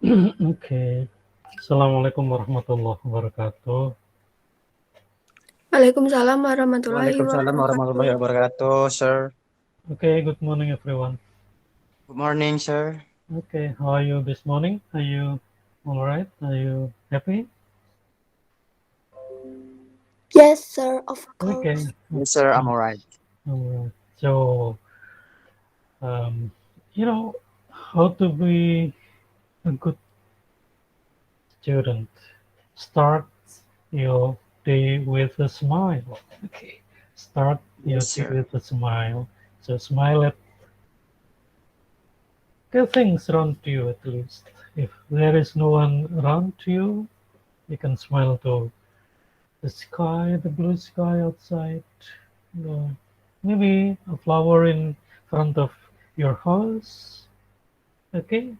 Okay. Assalamualaikum warahmatullahi wabarakatuh. Waalaikumsalam warahmatullahi Waalaikumsalam wabarakatuh. warahmatullahi wabarakatuh, sir. Okay, good morning, everyone. Good morning, sir. Okay, how are you this morning? Are you all right? Are you happy? Yes, sir, of Okay, course. Yes, sir, I'm okay. all right. All right. So, um, you know, how to be a good student? Start your day with a smile. Okay, start your Yes, day sir. with a smile. So, smile at the things around you at least. If there is no one around you, you can smile to the sky, the blue sky outside, uh, maybe a flower in front of your house. Okay,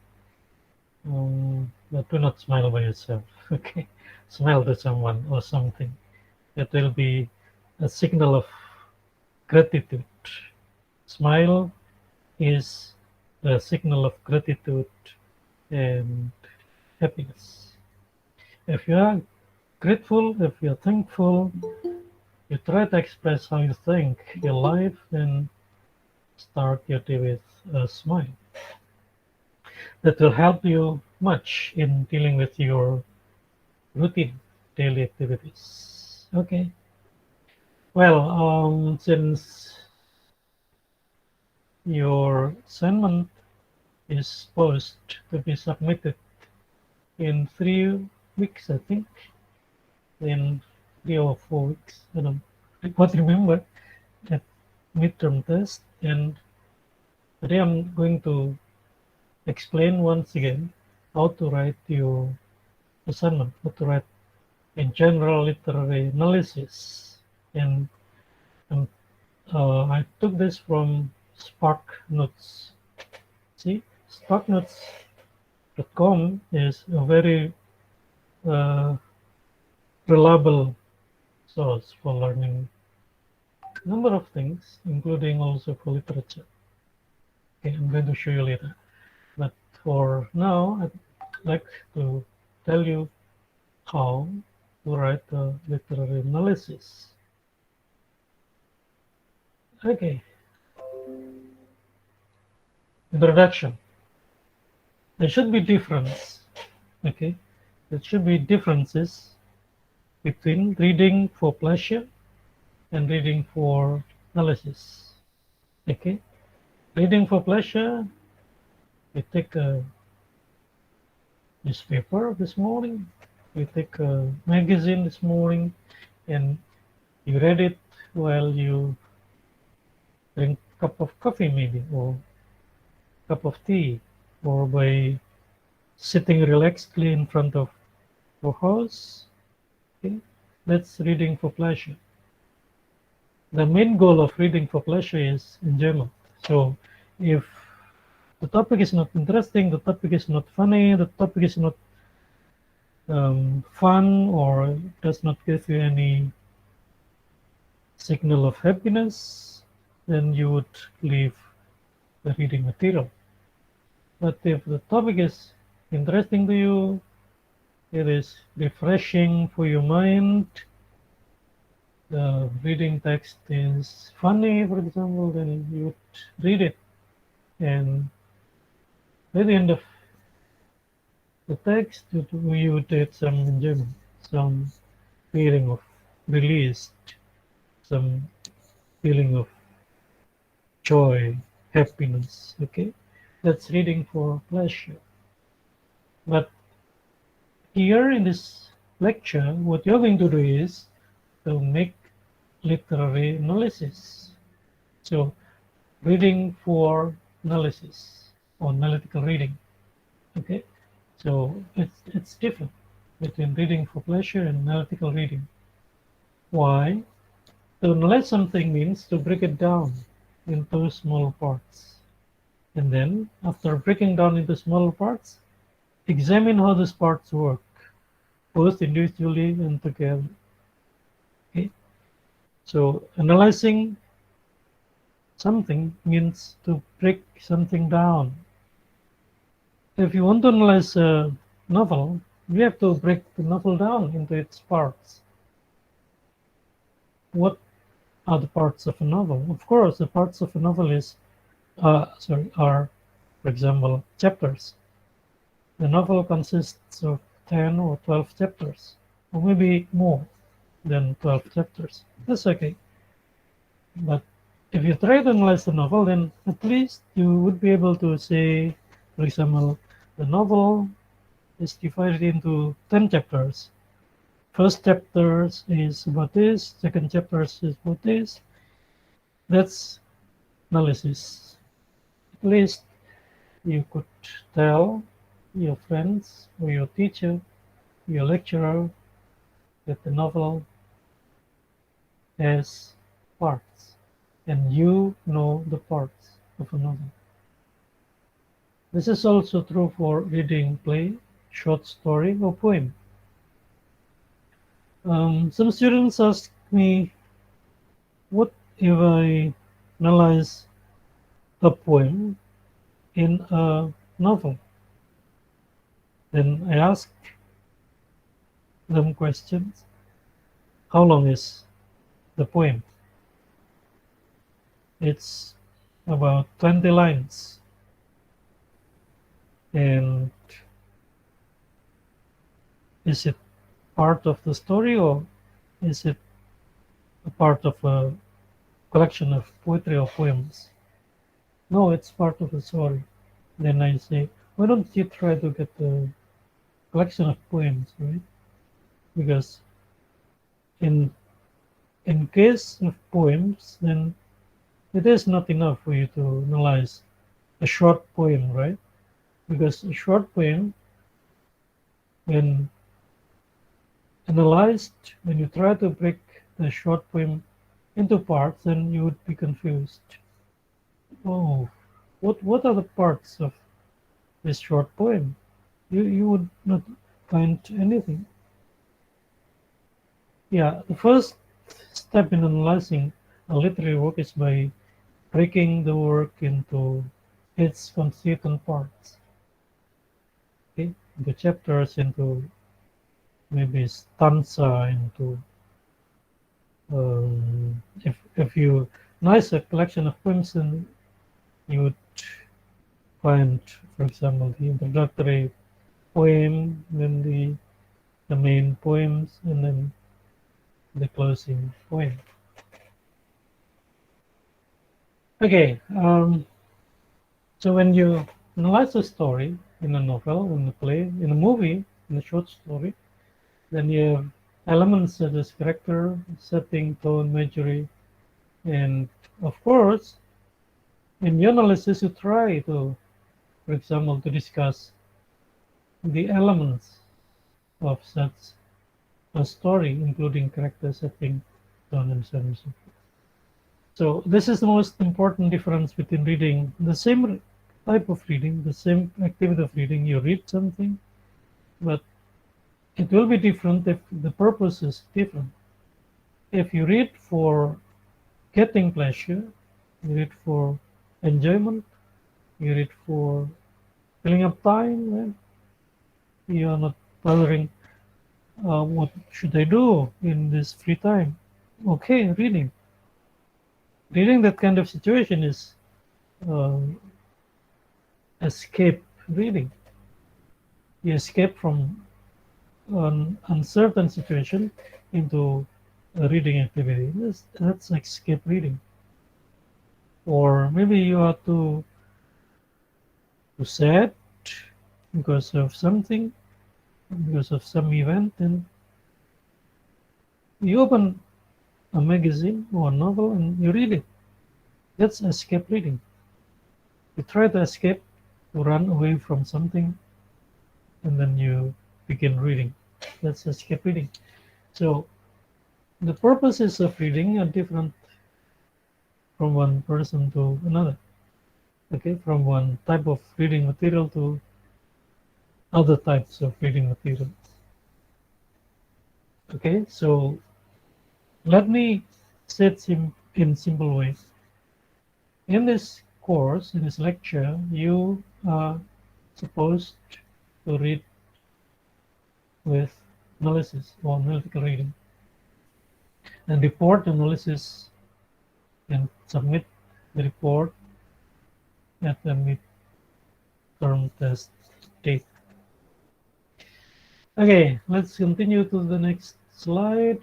but do not smile by yourself. Okay, smile to someone or something. That will be a signal of gratitude. Smile is a signal of gratitude and happiness. If you are grateful, if you're thankful, you try to express how you think your life and start your day with a smile. That will help you much in dealing with your routine daily activities. Okay. Well, since your assignment is supposed to be submitted in 3 weeks, I think, in 3 or 4 weeks, I don't quite remember that midterm test, and today I'm going to explain once again how to write your assignment, how to write in general literary analysis. And um, I took this from Spark Notes. See, sparknotes.com is a very uh, reliable source for learning a number of things, including also for literature. Okay, I'm going to show you later. But for now, I'd like to tell you how to write a literary analysis. Okay, introduction. There should be difference. Okay, there should be differences between reading for pleasure and reading for analysis. Okay, reading for pleasure, you take a newspaper this morning, you take a magazine this morning, and you read it while you drink a cup of coffee, maybe, or cup of tea, or by sitting relaxedly in front of your house. Okay, that's reading for pleasure. The main goal of reading for pleasure is enjoyment. So, if the topic is not interesting, the topic is not funny, the topic is not fun, or does not give you any signal of happiness, then you would leave the reading material. But if the topic is interesting to you, it is refreshing for your mind, the reading text is funny, for example, then you would read it. And by the end of the text, you would get some enjoyment, some feeling of released, some feeling of joy, happiness. Okay, that's reading for pleasure. But here in this lecture, what you're going to do is to make literary analysis. So, reading for analysis or analytical reading. Okay, so it's different between reading for pleasure and analytical reading. Why? To analyze something means to break it down into small parts. And then, after breaking down into smaller parts, examine how these parts work, both individually and together. Okay? So, analyzing something means to break something down If you want to analyze a novel, you have to break the novel down into its parts. What are the parts of a novel? Of course, the parts of a novel are, for example, chapters. The novel consists of 10 or 12 chapters, or maybe more than 12 chapters. That's okay. But if you try to analyze the novel, then at least you would be able to say, for example, the novel is divided into 10 chapters. First chapter is about this, second chapter is about this. That's analysis. At least you could tell your friends or your teacher, your lecturer, that the novel has parts, and you know the parts of a novel. This is also true for reading play, short story, or poem. Some students ask me, what if I analyze a poem in a novel? Then I ask them questions. How long is the poem? It's about 20 lines. And is it part of the story, or is it a part of a collection of poetry or poems? No, it's part of the story. Then I say, why don't you try to get a collection of poems, right? Because in in case of poems, then it is not enough for you to analyze a short poem, right? Because a short poem, when analyzed, when you try to break the short poem into parts, then you would be confused. Oh, what are the parts of this short poem? You would not find anything. Yeah, the first step in analyzing a literary work is by breaking the work into its constituent parts. Okay, the chapters into maybe stanza into if you analyze a collection of poems, then you would find, for example, the introductory poem, then the main poems, and then the closing poem. Okay, so when you analyze a story in a novel, in a play, in a movie, in a short story, then you have elements such as character, setting, tone, imagery, and of course, in your analysis, you try to, for example, to discuss the elements of such a story, including character, setting, tone, and so on and so forth. So this is the most important difference between reading the same type of reading, the same activity of reading. You read something, but it will be different if the purpose is different. If you read for getting pleasure, you read for enjoyment, you read for filling up time, right? You are not bothering what should I do in this free time. Okay, reading. Reading that kind of situation is uh, escape reading. You escape from an uncertain situation into a reading activity. That's escape reading. Or maybe you are too sad because of something, because of some event, and you open a magazine or a novel and you read it. That's escape reading. You try to escape, to run away from something, and then you begin reading. That's escape reading. So the purposes of reading are different from one person to another. Okay, from one type of reading material to other types of reading material. Okay, so let me say it in simple ways. In this course, in this lecture, you are supposed to read with analysis or analytical reading and report analysis and submit the report at the midterm test date. Okay, let's continue to the next slide.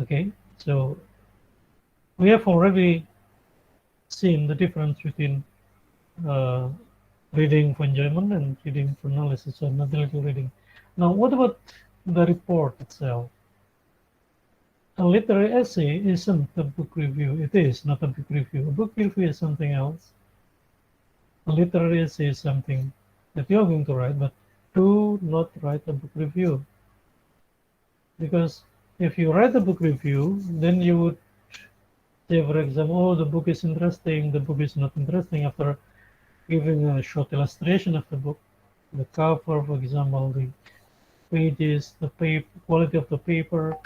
Okay, so we have already seen the difference between uh, reading for enjoyment and reading for analysis or analytical reading. Now, what about the report itself? A literary essay isn't a book review. It is not a book review. A book review is something else. A literary essay is something that you're going to write, but do not write a book review. Because if you write a book review, then you would say, for example, oh, the book is interesting, the book is not interesting, after giving a short illustration of the book, the cover, for example, the pages, the paper, quality of the paper,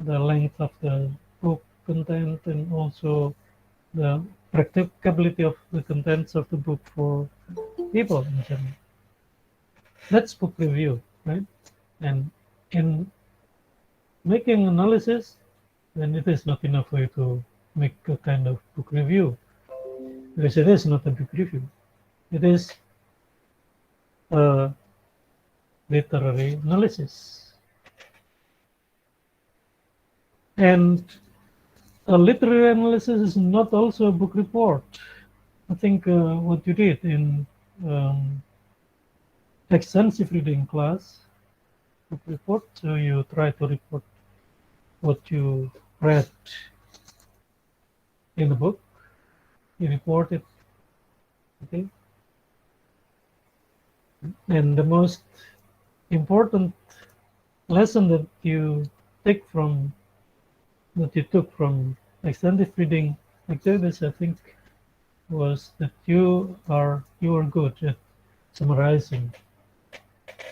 the length of the book content, and also the practicability of the contents of the book for people in general. That's book review, right? And in making analysis, then it is not enough for you to make a kind of book review, because it is not a book review. It is a literary analysis. And a literary analysis is not also a book report. I think what you did in um, extensive reading class, book report, so you try to report what you read in the book, you report it, okay? And the most important lesson that you took from extensive reading activities, I think, was that you are good at summarizing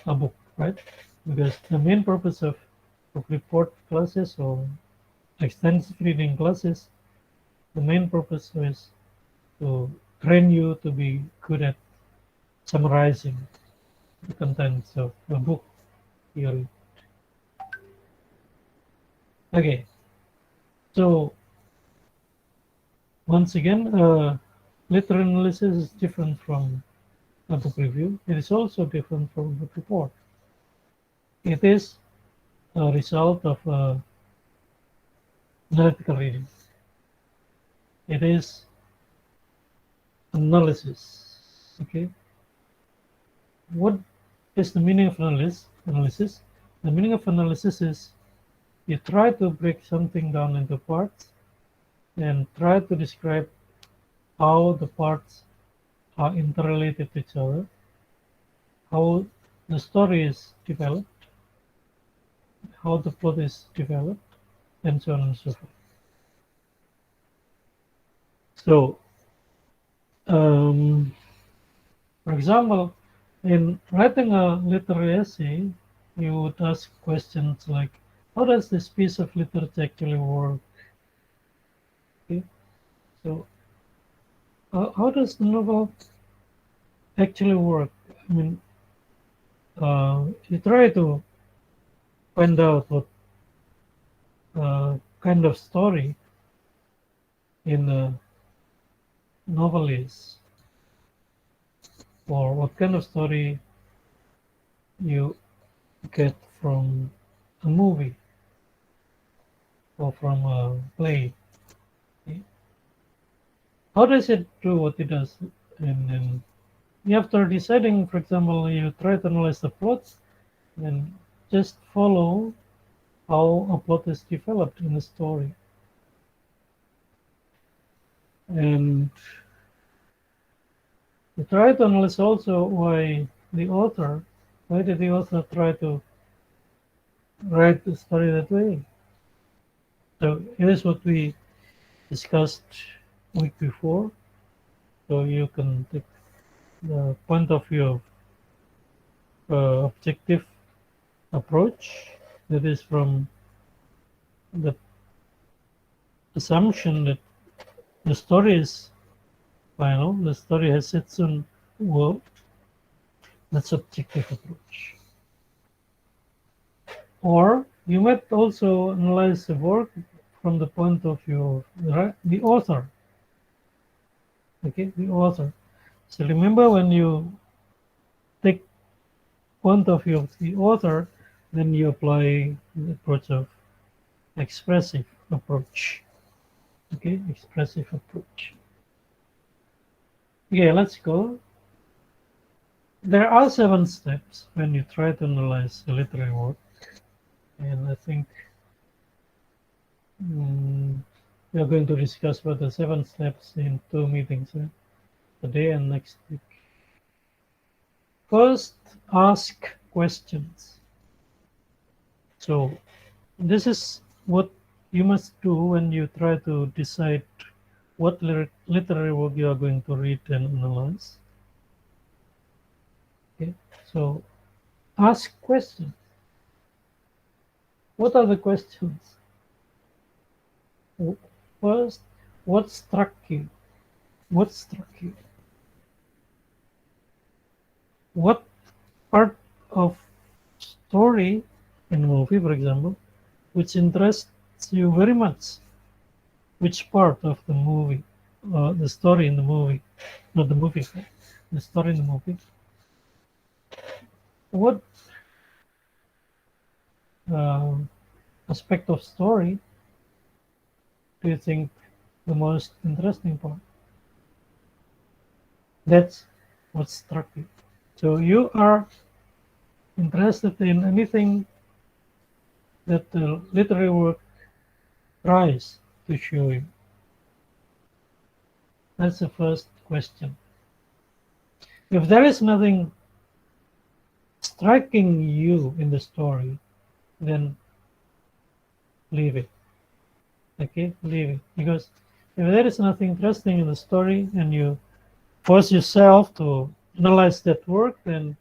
a book, right? Because the main purpose of book report classes or extensive reading classes, the main purpose is to train you to be good at summarizing the contents of a book you read. Okay, so once again, literary analysis is different from a book review. It is also different from a book report. It is a result of analytical reading. It is analysis. Okay. What is the meaning of analysis? The meaning of analysis is you try to break something down into parts and try to describe how the parts are interrelated to each other, how the story is developed, how the plot is developed, and so on and so forth. So, for example, in writing a literary essay, you would ask questions like, how does this piece of literature actually work? Okay? So, how does the novel actually work? I mean, you try to find out what kind of story in a novel is, or what kind of story you get from a movie or from a play. Okay? How does it do what it does? And after deciding, for example, you try to analyze the plot, and just follow how a plot is developed in a story. And you try to analyze also why did the author try to write the story that way? So here's what we discussed week before. So you can take the point of view of objective approach, that is from the assumption that the story is final, the story has its own world, that's subjective approach. Or you might also analyze the work from the point of view of the author. Okay, the author. So remember, when you take point of view of the author, then you apply the approach of expressive approach. Okay, expressive approach. Okay, let's go. There are 7 steps when you try to analyze a literary work, and I think we are going to discuss about the 7 steps in 2 meetings, today and next week. First, ask questions. So this is what you must do when you try to decide what literary work you are going to read and analyze. Okay, so ask questions. What are the questions? First, what struck you? What struck you? What part of story in a movie, for example, which interests you very much? Which part of the movie, the story in the movie, not the movie, the story in the movie? What uh, aspect of story do you think the most interesting part? That's what struck you. So you are interested in anything that the literary work tries to show you. That's the first question. If there is nothing striking you in the story, then leave it. Okay, leave it. Because if there is nothing interesting in the story and you force yourself to analyze that work, then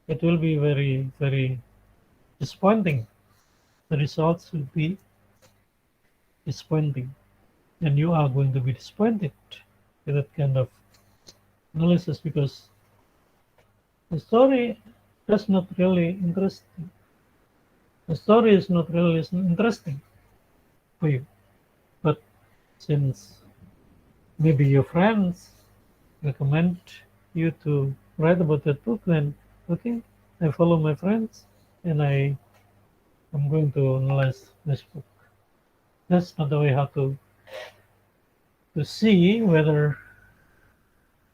it will be very, very disappointing. The results will be disappointing, and you are going to be disappointed with that kind of analysis, because the story does not really interest you. The story is not really interesting for you. But since maybe your friends recommend you to write about that book, then okay, I follow my friends and am going to analyze this book. That's not the way how to see whether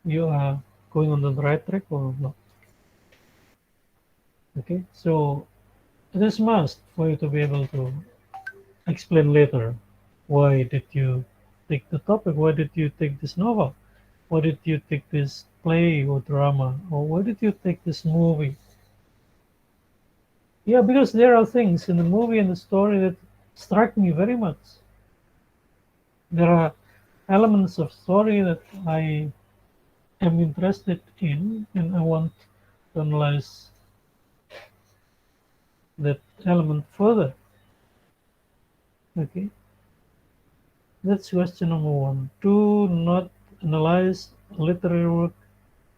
you are going on the right track or not. Okay, so it is must for you to be able to explain later why did you take the topic, why did you take this novel, why did you take this play or drama, or why did you take this movie. Yeah, because there are things in the movie and the story that strike me very much. There are elements of story that I am interested in, and I want to analyze that element further. Okay, that's question number one. Do not analyze literary work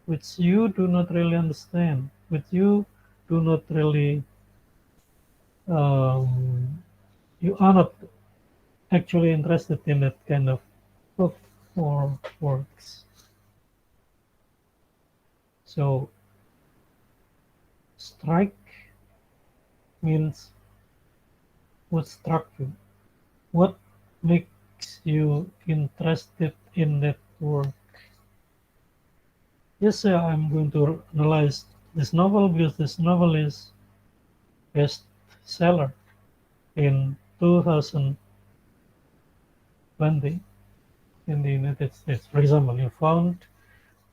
which you do not really understand, which you do not really, um, you are not actually interested in that kind of book or works. So, strike means what struck you, what makes you interested in that work. Yes, I'm going to analyze this novel because this novel is bestseller in 2020 in the United States. For example, you found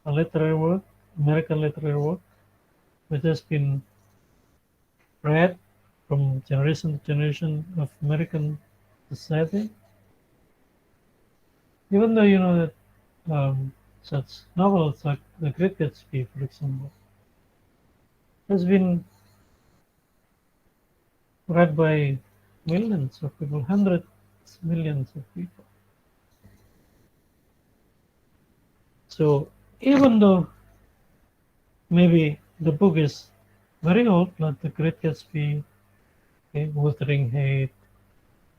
a literary work, American literary work, which has been read from generation to generation of American society. Even though you know that such novels like The Great Gatsby, for example, has been read by millions of people, hundreds, millions of people. So even though maybe the book is very old, like The Great Gatsby, okay, Wuthering Hate,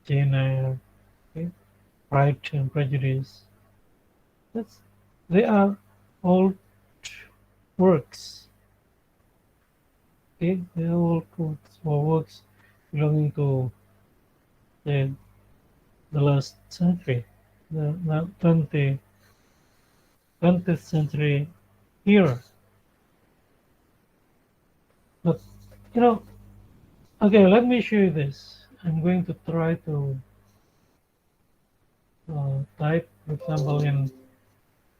Jane Eyre, okay, Pride and Prejudice. That's they are old works. Okay, they are old works or works belonging to the, the last century, the 20th century era. But you know, okay, let me show you this. I'm going to try to type, for example, in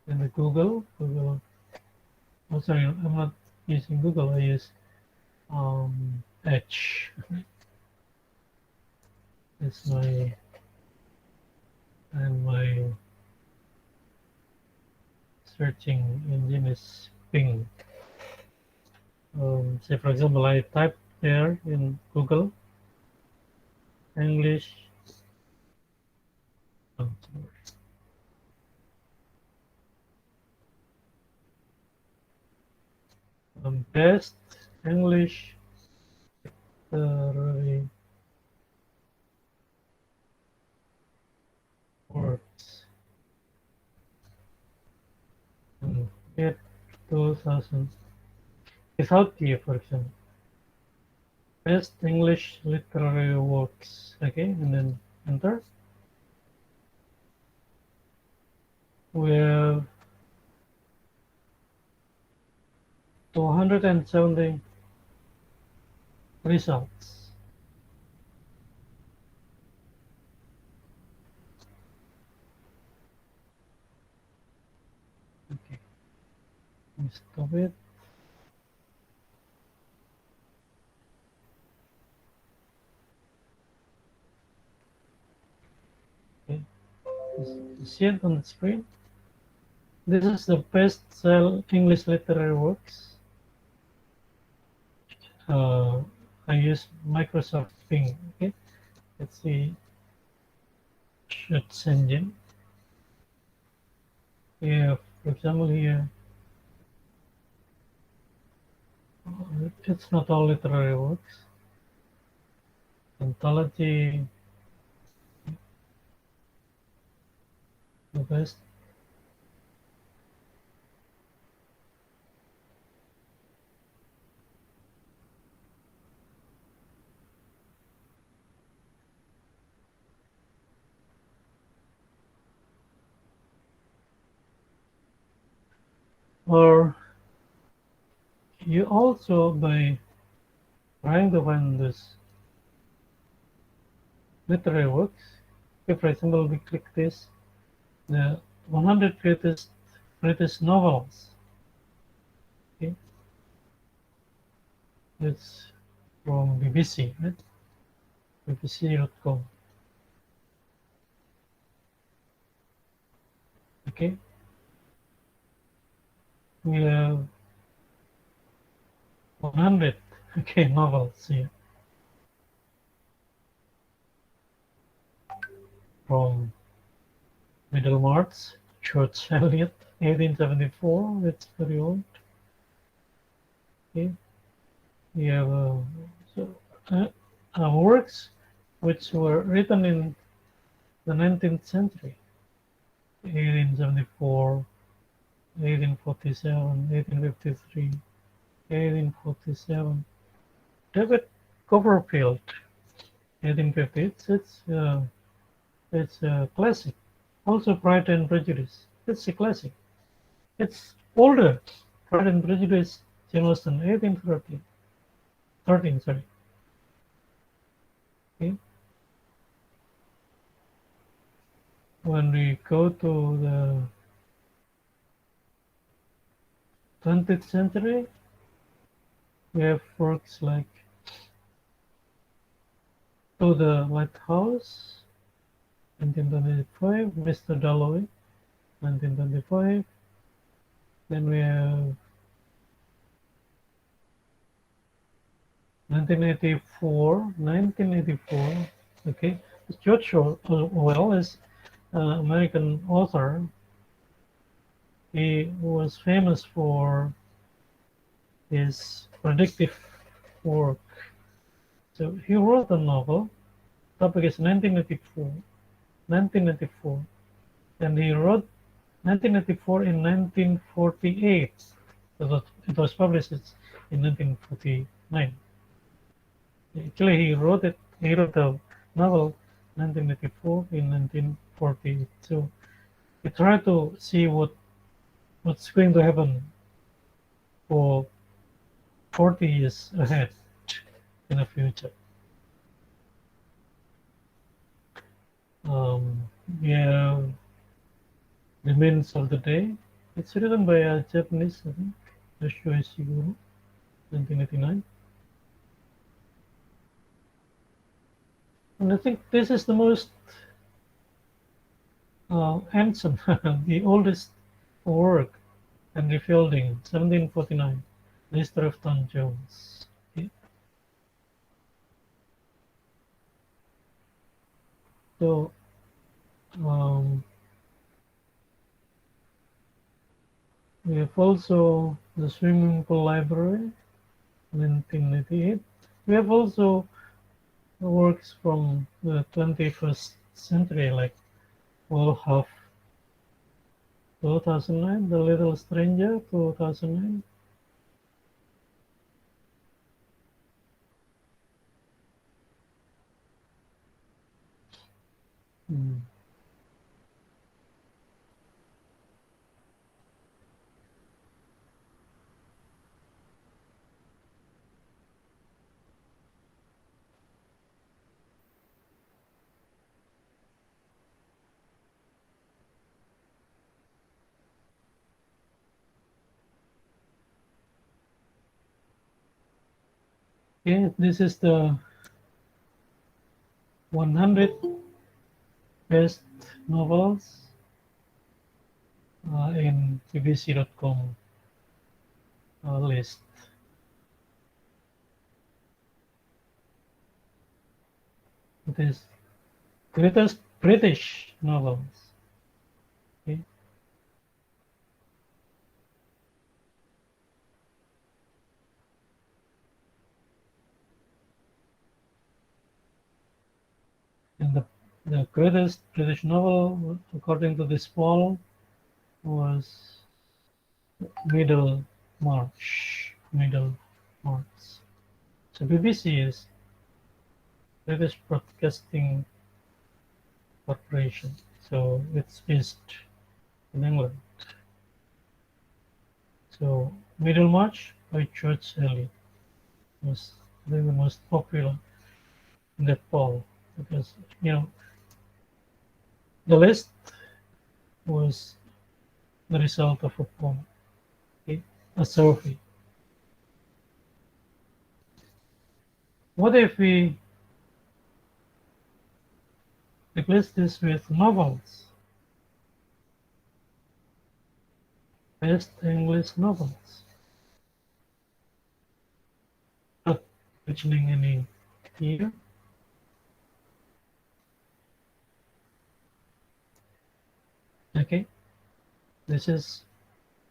the Google. Oh, sorry, I'm not using Google. I use Edge. It's my and my searching engine is Bing. Say for example, I type there in Google English. Oh, best English literary works. Get 2000. It's out here, for example. Best English literary works. Okay, and then enter. We have 270 results. Okay, stop it. Okay, you see it on the screen. This is the best sell English literary works. I use Microsoft Bing. Okay, let's see search engine. Yeah, for example here, it's not all literary works. Anthology, the best. Or you also by trying to find this literary works. If for example we click this, the 100 greatest British novels. Okay, it's from BBC, right? BBC.com. Okay, we have 100 okay novels here from Middlemarch, George Eliot, 1874. It's very old. Okay, we have so, works which were written in the 19th century, 1874, 1847, 1853, 1847. David Copperfield, 1850. It's a classic. Also, Pride and Prejudice. It's a classic. It's older. Pride and Prejudice, Jane Austen, 1813. 13, sorry. Okay. When we go to the 20th century, we have works like To the Lighthouse, 1925, Mr. Dalloway, 1925. Then we have 1984. Okay, George Orwell is an American author. He was famous for his predictive work. So he wrote a novel. Topic is 1994, and he wrote 1994 in 1948. So it was published in 1949. Actually, He wrote the novel 1984 in 1948. So we try to see what's going to happen for 40 years ahead in the future. Um, we have Remains of the Day. It's written by a Japanese, I think, Yoshio Ishiguro, 1989. And I think this is the most ancient, the oldest work, Henry Fielding, 1749, The History of Tom Jones. Okay. So, um, we have also the Swimming Pool Library, 1988. We have also works from the 21st century, like Wolf 2009, The Little Stranger, 2009. Mm. Okay, this is the 100 best novels in bbc.com list. It is greatest British novels. Okay. And the greatest British novel, according to this poll, was Middle March. Middle March. So BBC is British Broadcasting Corporation. So it's based in England. So Middlemarch by George Eliot was the most popular in that poll because the list was the result of a poll, okay, a survey. What if we replace this with novels? Best English novels. Not mentioning any here. Okay, this is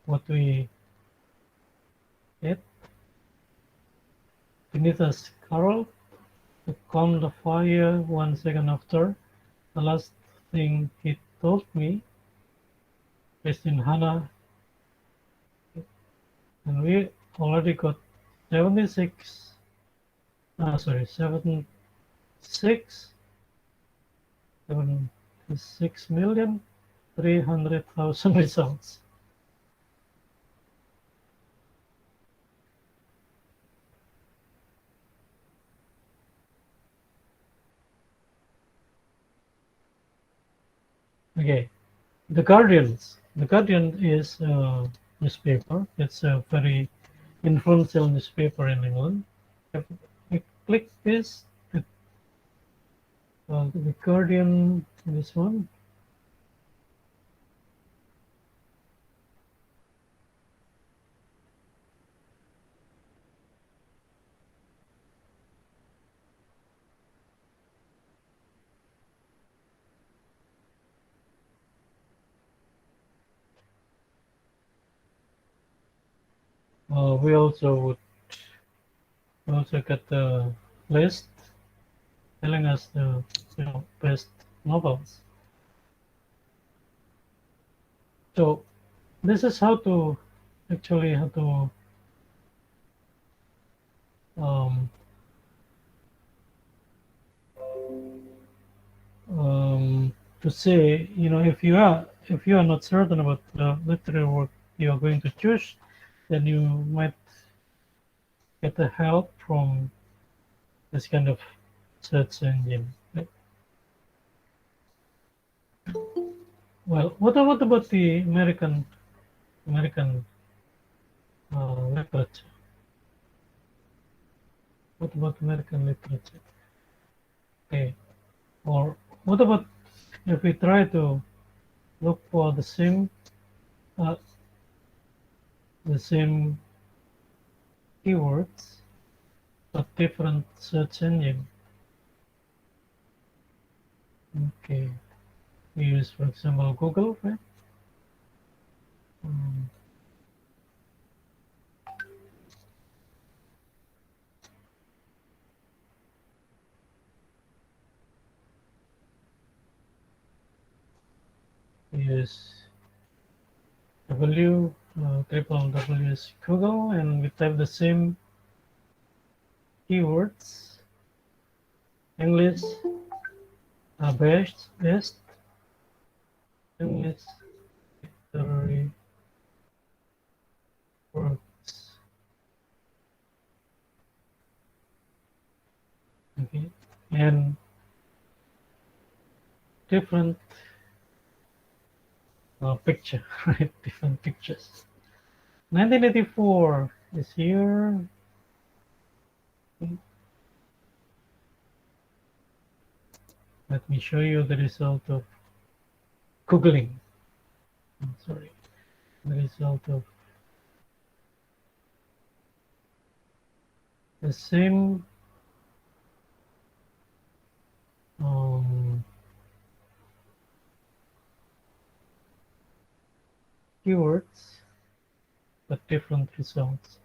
what we get. Beneath us, Carol, to calm the fire 1 second after the last thing he told me, based in Hannah, and we already got 76, sorry, 76,300,000 results. Okay, The Guardians. The Guardian is a newspaper. It's a very influential newspaper in England. If we click this, the Guardian, this one. we also get the list telling us the best novels. So this is how to actually how um, um, to say, if you are not certain about the literary work you are going to choose, then you might get the help from this kind of search engine. Right? Well, what about the American literature? What about American literature? Okay, or what about if we try to look for uh, the same keywords but different search engine? Okay, we use, for example, Google, right? Um, we use triple W is Google, and we type the same keywords: English, best English literary works. Okay, and different picture, right? Different pictures. 1984 is here. Let me show you the result of Googling. I'm sorry, the result of the same um, keywords but different results.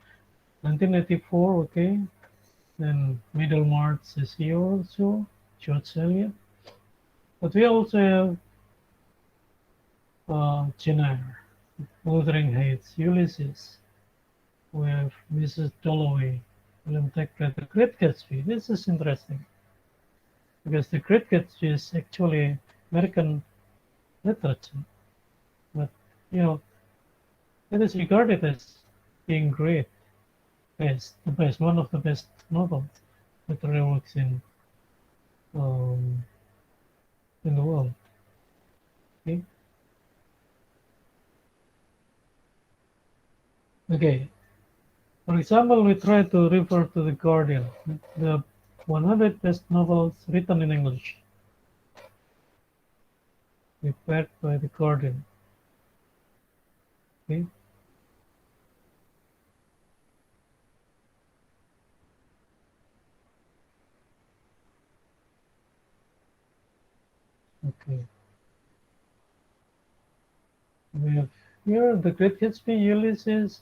1984, okay. Then Middlemarch is here also, George Eliot. But we also have Jenner, Wuthering Heights, Ulysses. We have Mrs. Dalloway, William Thackeray, The Great Gatsby. This is interesting because The Great Gatsby is actually American literature, but you know it is regarded as being great, one of the best novels, literary works um, in the world. Okay, okay. For example, we try to refer to The Guardian, the 100 best novels written in English, prepared by The Guardian. Okay, okay. We have here The Great Gatsby, Ulysses,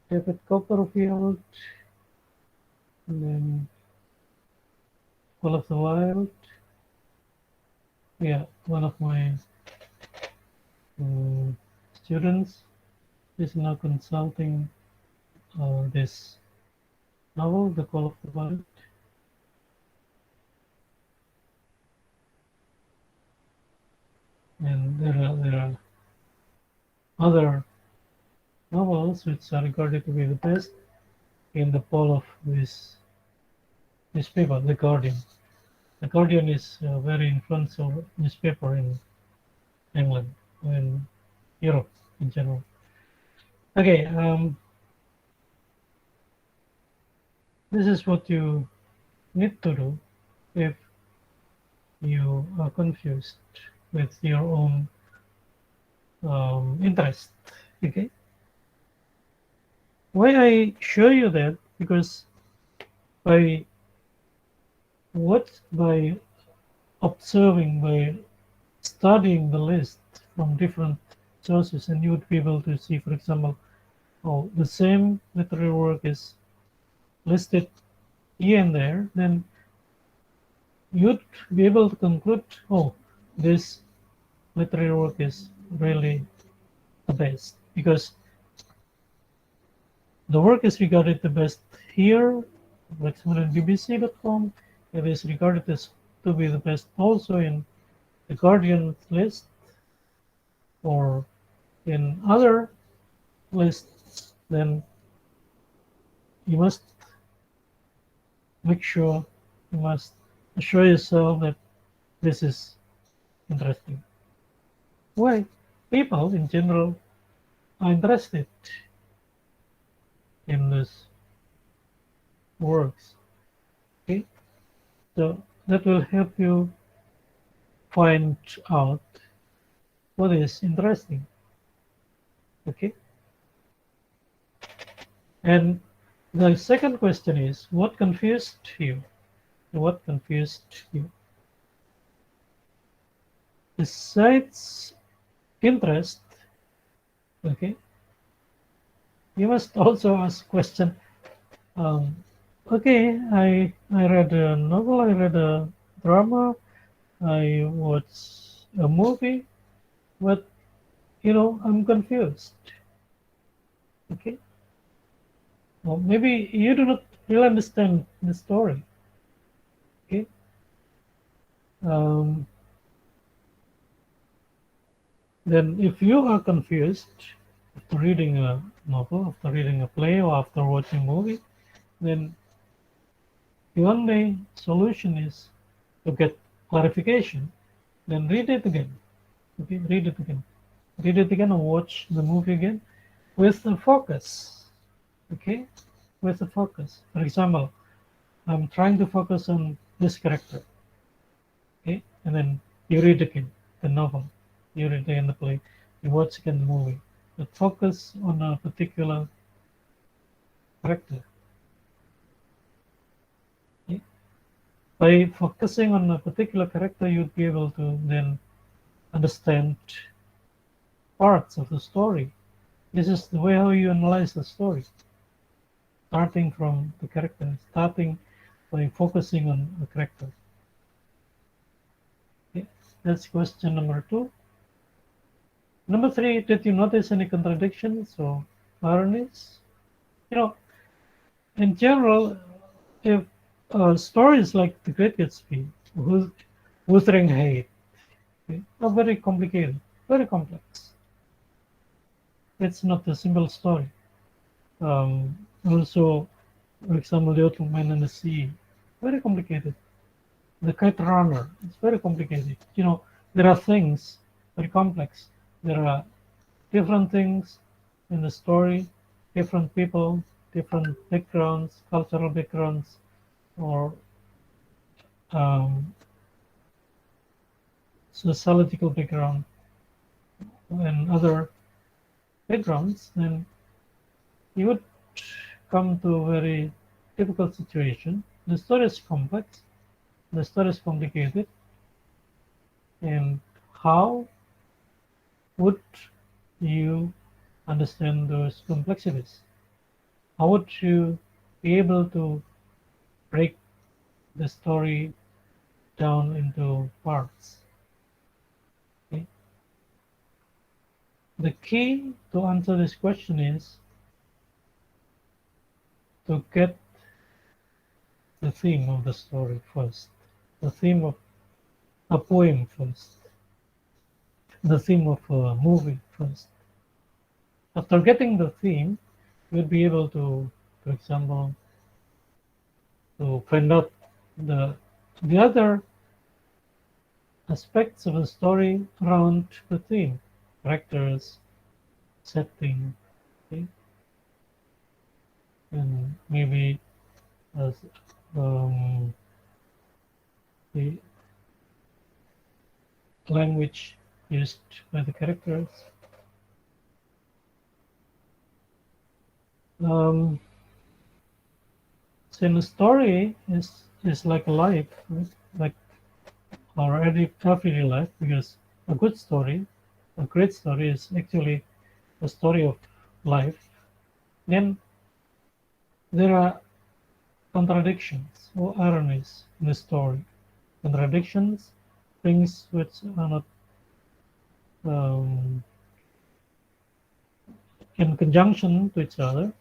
David Copperfield, and then Call of the Wild. Yeah, one of my um, students is now consulting this novel, The Call of the Wild. And there are other novels which are regarded to be the best in the poll of this newspaper, The Guardian. The Guardian is a very influential newspaper in England, in Europe in general. Okay, this is what you need to do if you are confused with your own interest. Okay, why I show you that? Because by by observing, by studying the list from different sources, and you would be able to see, for example, the same literary work is listed here and there, then you'd be able to conclude, this literary work is really the best because the work is regarded the best here, like example in BBC.com. It is regarded as to be the best also in the Guardian list or in other lists. Then you must make sure, you must assure yourself that this is interesting. Why? People in general are interested in these works. Okay, so that will help you find out what is interesting. Okay, and the second question is what confused you? What confused you? Besides interest, okay, you must also ask question. Um, okay, I read a novel, I read a drama, I watched a movie, but I'm confused. Okay, well, maybe you do not really understand the story. Okay, um, then if you are confused after reading a novel, after reading a play, or after watching a movie, then the only solution is to get clarification. Then read it again. Okay, read it again. Read it again or watch the movie again with a focus. Okay, with a focus. For example, I'm trying to focus on this character. Okay, and then you read again the novel, you read again the play, you watch again the movie. But focus on a particular character. Okay? By focusing on a particular character, you'd be able to then understand parts of the story. This is the way how you analyze the story, starting from the character, starting by focusing on a character. Okay? That's question number 2. Number 3, did you notice any contradictions or ironies? You know, in general, if stories like The Great Gatsby, Wuthering Heights, okay, are very complicated, very complex. It's not a simple story. Also, for example, The Old Man and the Sea, very complicated. The Kite Runner, it's very complicated. There are things very complex. There are different things in the story, different people, different backgrounds, cultural backgrounds, or um, sociological background, and other backgrounds, then you would come to a very difficult situation. The story is complex, the story is complicated, and how would you understand those complexities? How would you be able to break the story down into parts? Okay? The key to answer this question is to get the theme of the story first, the theme of a poem first, the theme of a movie first. After getting the theme, you'll be able to, for example, to find out the the other aspects of the story around the theme, characters, setting, okay? And maybe as um, the language used by the characters. Um, so in a story is like a life, right? Like our everyday life, because a good story, a great story is actually a story of life. Then there are contradictions or ironies in the story. Contradictions, things which are not um, in conjunction to each other.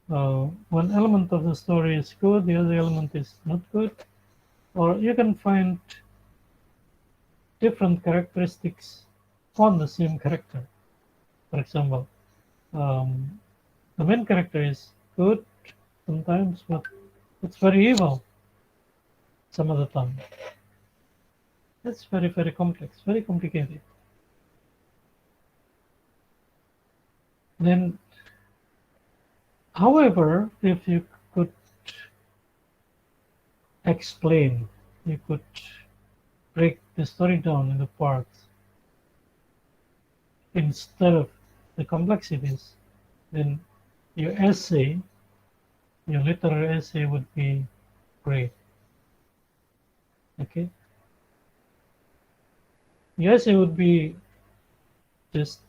One element of the story is good, the other element is not good, or you can find different characteristics on the same character. For example, um, the main character is good sometimes, but it's very evil some of the time. It's very, very complex, very complicated. Then, however, if you could explain, you could break the story down into parts instead of the complexities, then your essay, your literary essay would be great. Okay, your essay would be just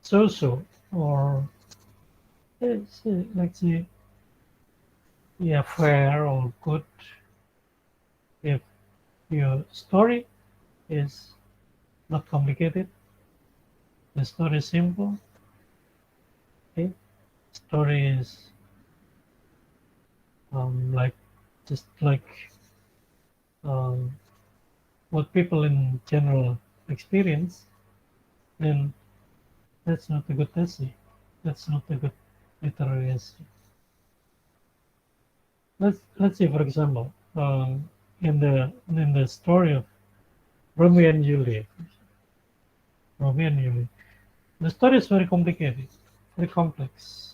so-so, or let's say, yeah, fair or good. If your story is not complicated, the story is simple. Okay, story is like just like um, what people in general experience, then that's not a good essay. That's not a good literary essay. Let's say, for example, in the story of Romeo and Juliet, Romeo and Juliet, the story is very complicated, very complex.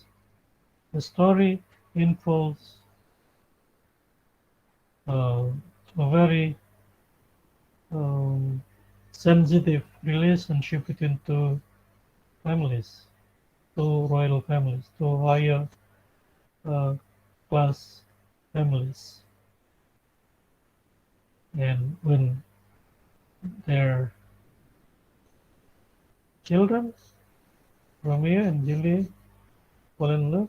The story involves uh, a very um, sensitive relationship between two families, two royal families, two higher uh, class families, and when their children, Romeo and Juliet, fall in love,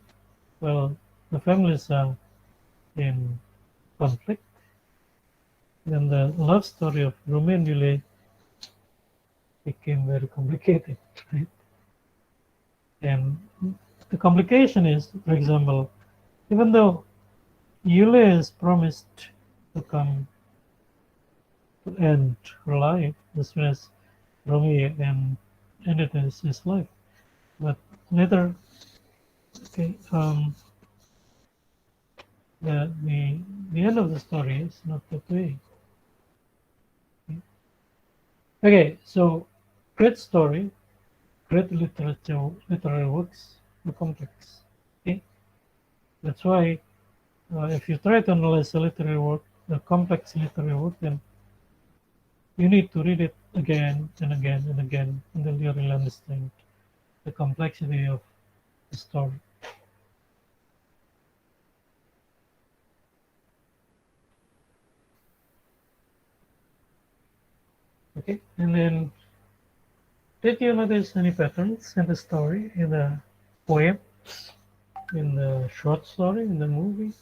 well, the families are in conflict. Then the love story of Romeo and Juliet became very complicated, right? And the complication is, for example, even though Juliet is promised to come to end her life as soon as Romeo and ended his life, but later, okay, the end of the story is not that way. Okay, so great story, great literary works are complex. Okay, that's why if you try to analyze a literary work, a complex literary work, then you need to read it again and again and again until you really understand the complexity of the story. Okay, and then did you notice any patterns in the story, in the poem, in the short story, in the movie?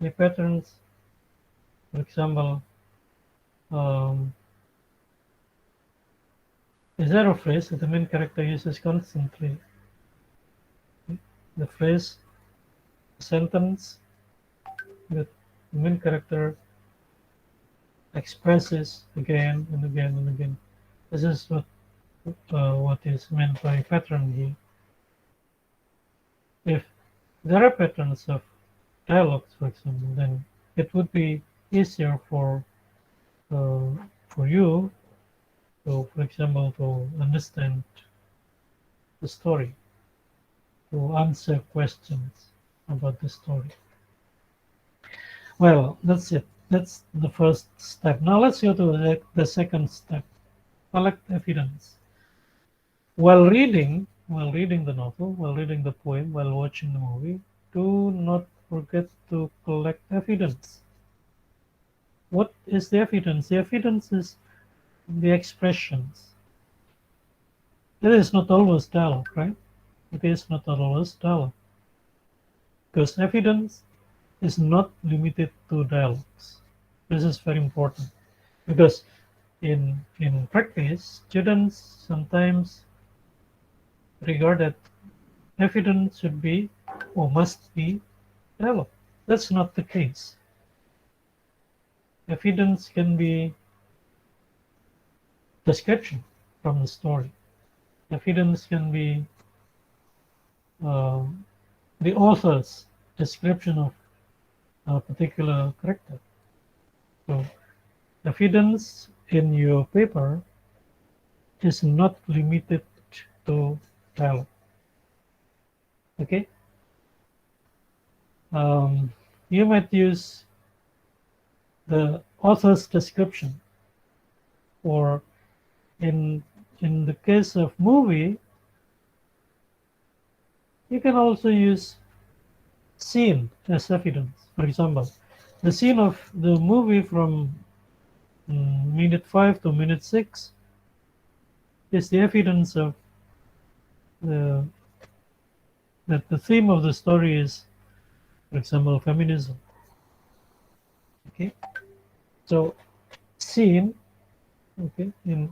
Any patterns? For example, um, is there a phrase that the main character uses constantly? The phrase, sentence that the main character expresses again and again and again. This is what is meant by pattern here. If there are patterns of dialogues, for example, then it would be easier uh, for you to, for example, to understand the story, to answer questions about the story. Well, that's it. That's the first step. Now let's go to the second step. Collect evidence. While reading the novel, while reading the poem, while watching the movie, do not forget to collect evidence. What is the evidence? The evidence is the expressions. It is not always dialogue, right? It is not always dialogue. Because evidence is not limited to dialogues. This is very important because in practice, students sometimes regard that evidence should be or must be dialogue. That's not the case. Evidence can be description from the story. Evidence can be uh, the author's description of a particular character. So evidence in your paper is not limited to dialogue. Okay, um, you might use the author's description, or in in the case of movie, you can also use scene as evidence. For example, the scene of the movie from minute 5 to minute 6 is the evidence of the that the theme of the story is, for example, feminism. Okay, so scene, okay, in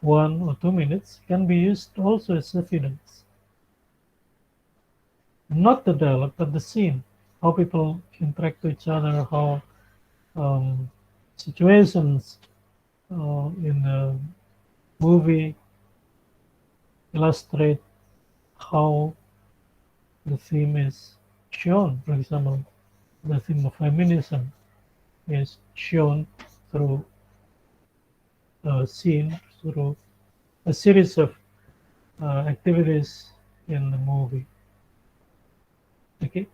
1 or 2 minutes can be used also as evidence. Not the dialogue, but the scene, how people interact to each other, how um, situations in the movie illustrate how the theme is shown. For example, the theme of feminism is shown through a scene, through a series of activities in the movie. Okay,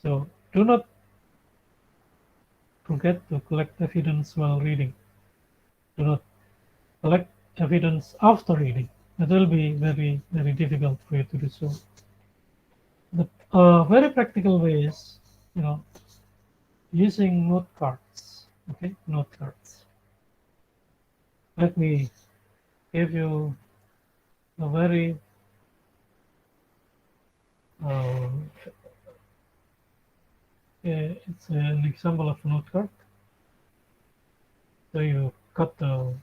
so do not forget to collect evidence while reading. Do not collect evidence after reading. It will be very, very difficult for you to do so. The very practical way is, you know, using note cards. Okay, note cards. Let me give you a very uh, it's an example of a note card. So you cut a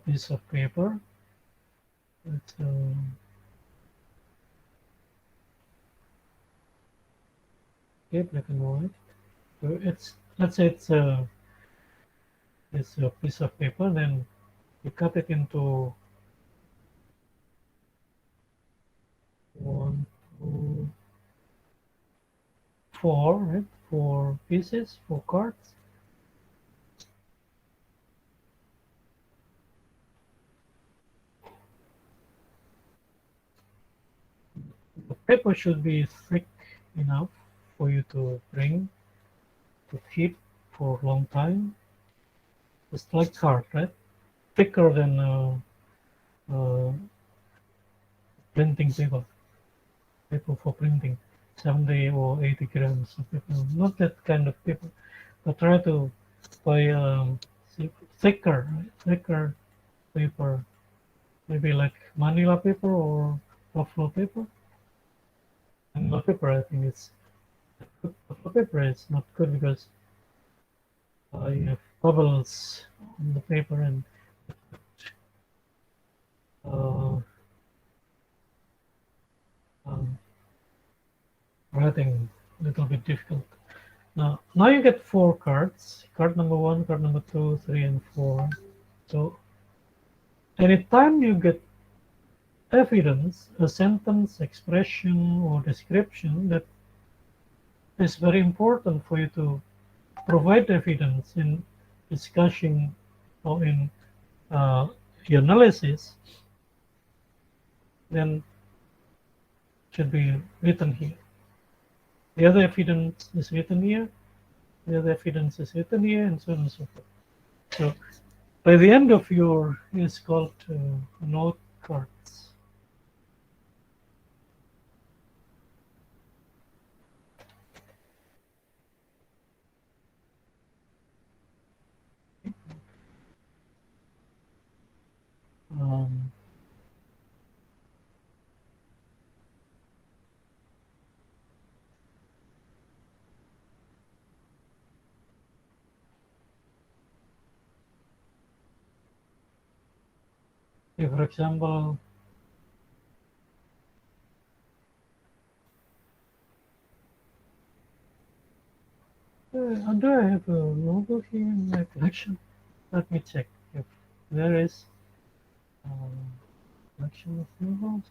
piece of paper. It's okay, black and white. So it's, let's say it's a piece of paper. Then you cut it into one, two, four, right? Four pieces, four cards. The paper should be thick enough for you to bring to keep for a long time. Just like card, right? Thicker than uh, printing paper, paper for printing, 70 or 80 grams of paper. Not that kind of paper, but try to buy thicker, right? Thicker paper, maybe like Manila paper or buffalo paper. Manila paper, I think it's buffalo paper is not good because you have bubbles on the paper and uh, um, writing a little bit difficult. Now you get four cards. Card number one, card number two, three, and four. So anytime you get evidence, a sentence, expression, or description that is very important for you to provide evidence in discussing or in uh, your analysis, then should be written here. The other evidence is written here. The other evidence is written here, and so on and so forth. So by the end of your, it's called note cards. If, for example, do I have a novel here in my collection? Let me check if there is a collection of novels.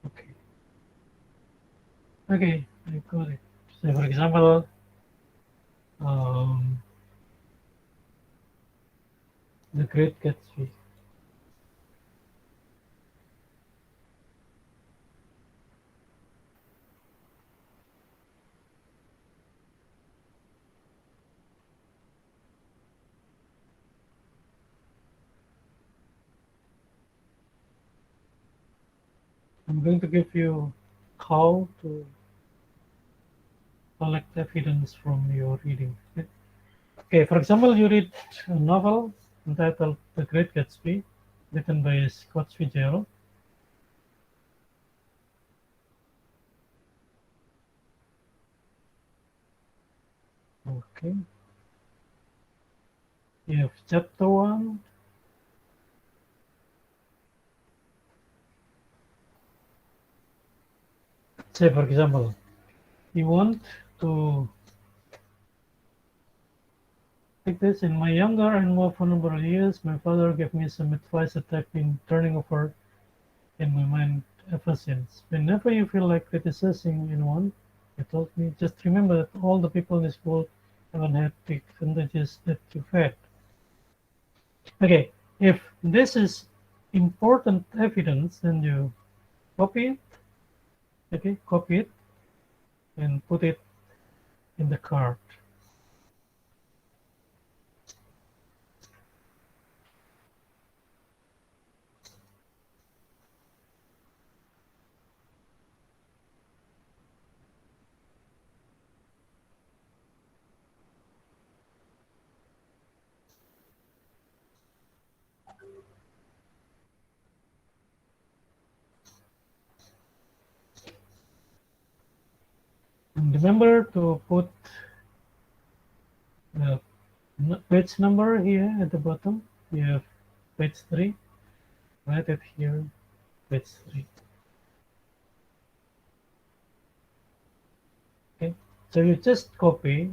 Okay. Okay, I got it. So, for example, um, The Great Gatsby. I'm going to give you how to collect evidence from your reading. Okay, for example, you read a novel entitled The Great Gatsby, written by Scott Fitzgerald. Okay, you have chapter 1. Say, for example, you want to take this. In my younger and more vulnerable years, my father gave me some advice that I've been turning over in my mind ever since. Whenever you feel like criticizing anyone, he told me, just remember that all the people in this world haven't had the advantages that you've had. Okay, if this is important evidence, then you copy it, okay, copy it and put it in the card. And remember to put the page number here at the bottom. You have page 3, write it here, page 3. Okay, so you just copy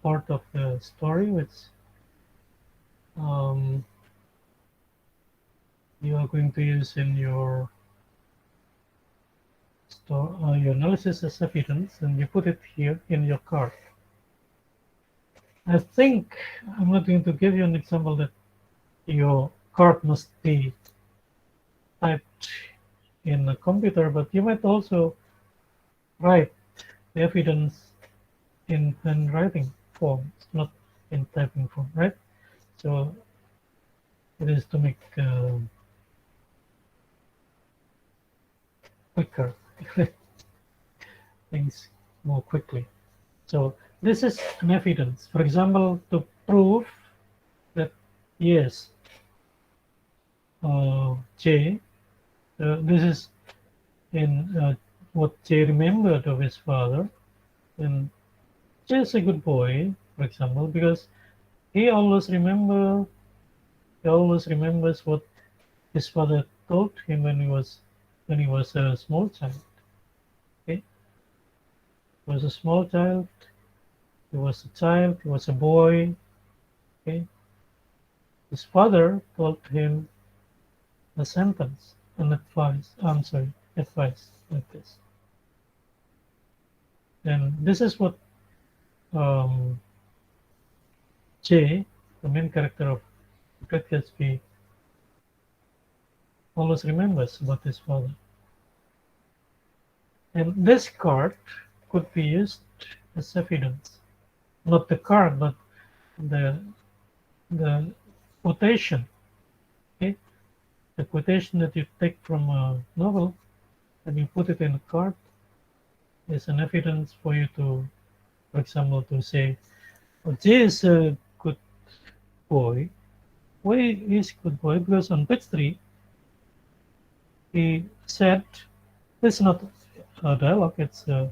part of the story which um, you are going to use in your your analysis as evidence, and you put it here in your card. I think I'm not going to give you an example that your card must be typed in a computer, but you might also write the evidence in handwriting form, not in typing form, right? So it is to make quicker things more quickly. So this is an evidence. For example, to prove that yes, J, this is in what J remembered of his father, and J is a good boy, for example, because he always remembers what his father told him when he was a small child. Okay, he was a small child. He was a child. He was a boy. Okay, his father told him a sentence, an advice. I'm sorry, advice like this. And this is what um, Jay, the main character of Great Gatsby, always remembers about his father. And this card could be used as evidence. Not the card, but the the quotation. Okay, the quotation that you take from a novel and you put it in a card is an evidence for you to, for example, to say, "Oh, Jay is a good boy." Why is a good boy? Because on page 3, he said, "It's not a dialogue; it's a,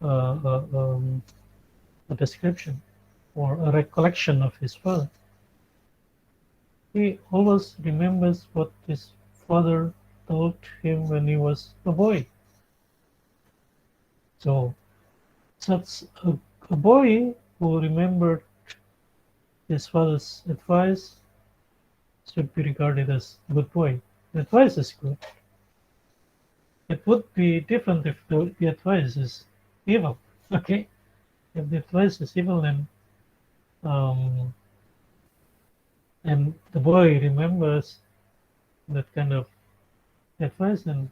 a description." or a recollection of his father. He always remembers what his father told him when he was a boy. So, such a boy who remembered his father's advice should be regarded as a good boy. The advice is good. It would be different if the advice is evil. Okay, if the advice is evil, then um, and the boy remembers that kind of advice, then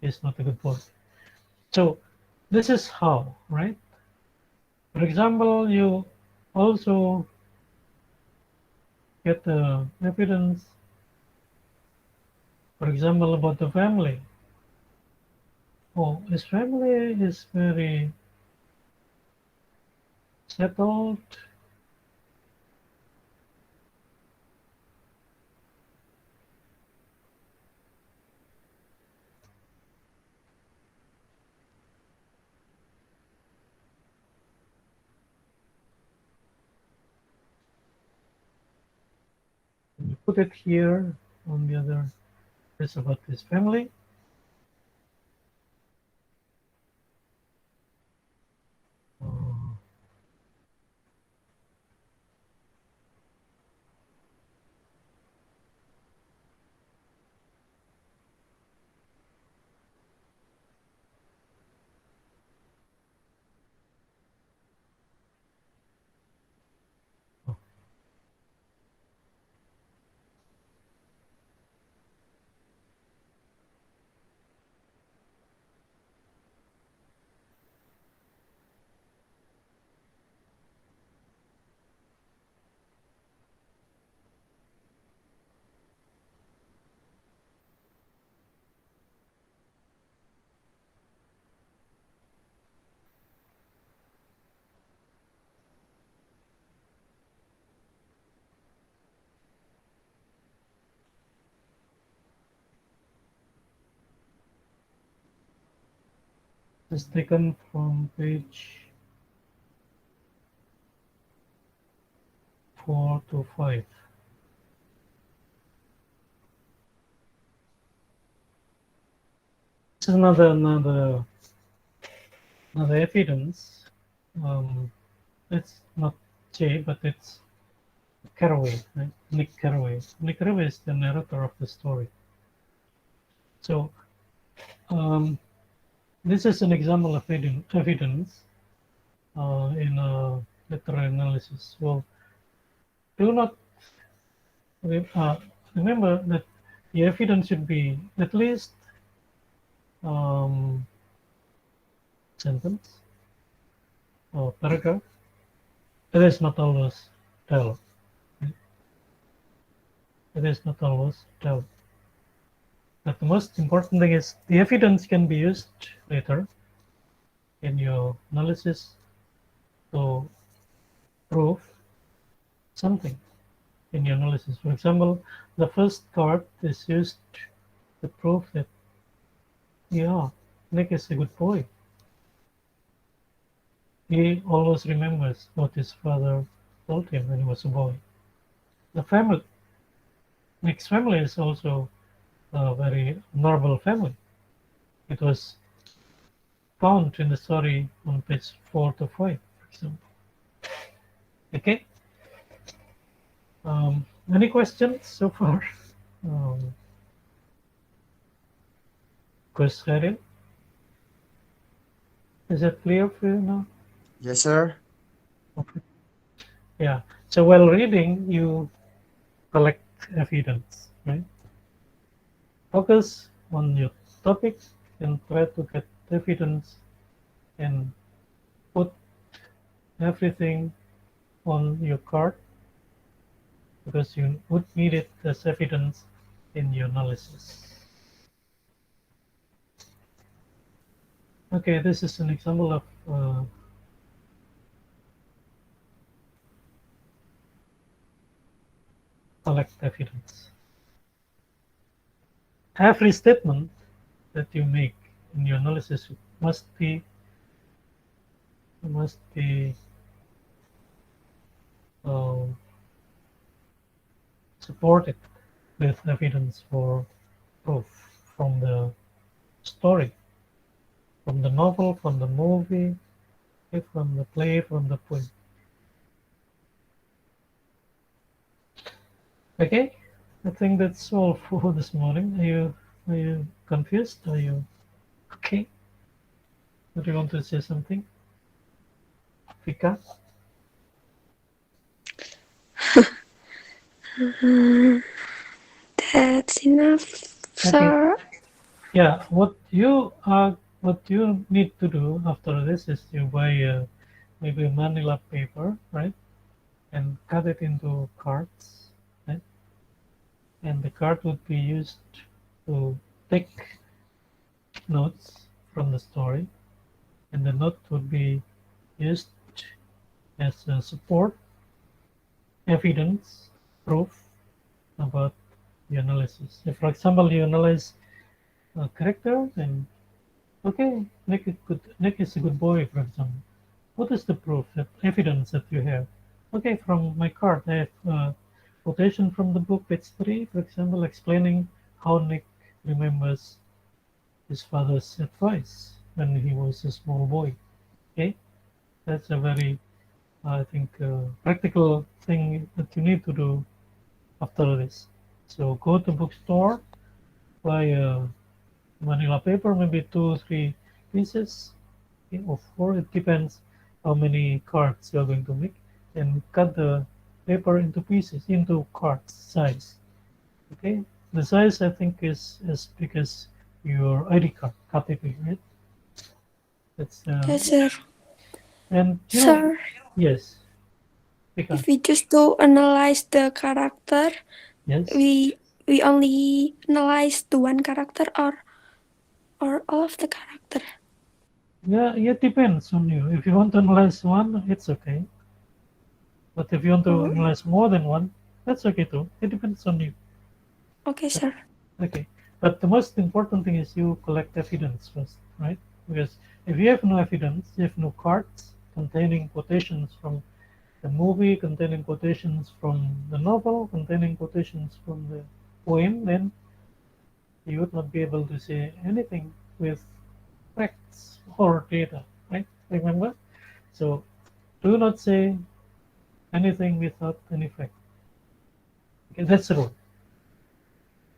he's not a good boy. So this is how, right? For example, you also get evidence, for example, about the family. Oh, his family is very settled. You put it here on the other is about his family. Uh, is taken from page 4 to 5. This is another evidence. It's not J, but it's Carraway, right? Nick Carraway. Nick Carraway is the narrator of the story. So this is an example of evidence in literary analysis. Well, do not remember that the evidence should be at least um, sentence or paragraph. It is not always dialogue. It is not always dialogue. But the most important thing is the evidence can be used later in your analysis to prove something in your analysis. For example, the first card is used to prove that, yeah, Nick is a good boy. He always remembers what his father told him when he was a boy. The family, Nick's family is also a very normal family. It was found in the story on page 4 to 5, for example. Okay. Any questions so far? Um, Chris Harry, is it clear for you now? Yes, sir. Okay. Yeah. So while reading, you collect evidence, right? Focus on your topic and try to get evidence and put everything on your card because you would need it as evidence in your analysis. Okay, this is an example of collect evidence. Every statement that you make in your analysis must be uh, support it with evidence or proof from the story, from the novel, from the movie, from the play, from the poem. Okay, I think that's all for this morning. Are you confused? Are you okay? Do you want to say something, Vika? That's enough, Okay. sir. Yeah. What you need to do after this is you buy maybe a manila paper, right? And cut it into cards, right? And the card would be used to take notes from the story, and the note would be used as a support, evidence, proof about the analysis. If, for example, you analyze a character, then okay, Nick is a good boy, for example. What is the proof, that evidence that you have? Okay, from my card, I have quotation from the book, page 3, for example, explaining how Nick remembers his father's advice when he was a small boy. Okay, that's a very, I think, practical thing that you need to do after this. So go to bookstore, buy a manila paper, maybe 2 or 3 pieces, okay, or 4. It depends how many cards you are going to make, and cut the paper into pieces, into cards size. Okay, the size I think is as big as your ID card, KTP, right? That's Yes, sir. and Sir, yes, because if we just to analyze the character, yes, we only analyze the one character or all of the character. yeah, it depends on you. If you want to analyze one, it's okay. But if you want to Oh, analyze more than one, that's okay too. It depends on you. okay, sir. Okay. But the most important thing is you collect evidence first, right? Because if you have no evidence, you have no cards containing quotations from the movie, containing quotations from the novel, containing quotations from the poem, then you would not be able to say anything with facts or data, right? Remember? So do not say anything without any fact. Okay, that's the rule.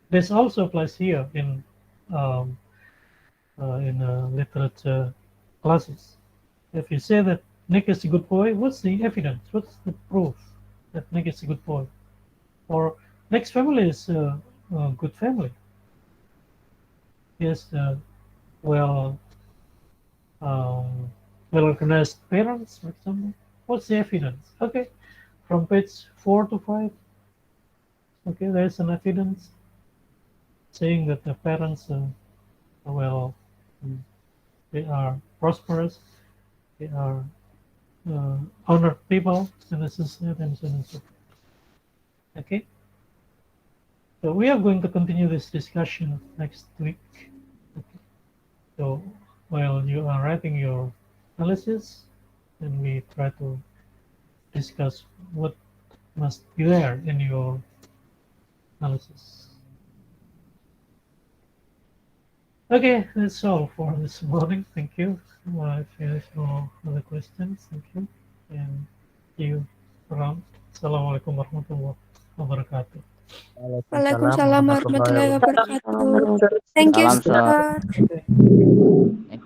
This also applies here um, in literature classes. If you say that Nick is a good boy, what's the evidence? What's the proof that Nick is a good boy? Or Nick's family is a good family. He has well um, well organized parents, for example. What's the evidence? Okay, from page 4 to 5. Okay, there's an evidence saying that the parents well mm, they are prosperous, they are honored people in the society, and so on and so forth. Okay, so we are going to continue this discussion next week. Okay. So while you are writing your analysis, then we try to discuss what must be there in your analysis. Okay, that's all for this morning. Thank you. If you have no other questions, thank you. And see you around. Assalamualaikum warahmatullahi wabarakatuh. Waalaikumsalam Waalaikumsalam warahmatullahi warahmatullahi wabarakatuh. wabarakatuh. Thank you, Salam, Sir. sir. Okay. Eh,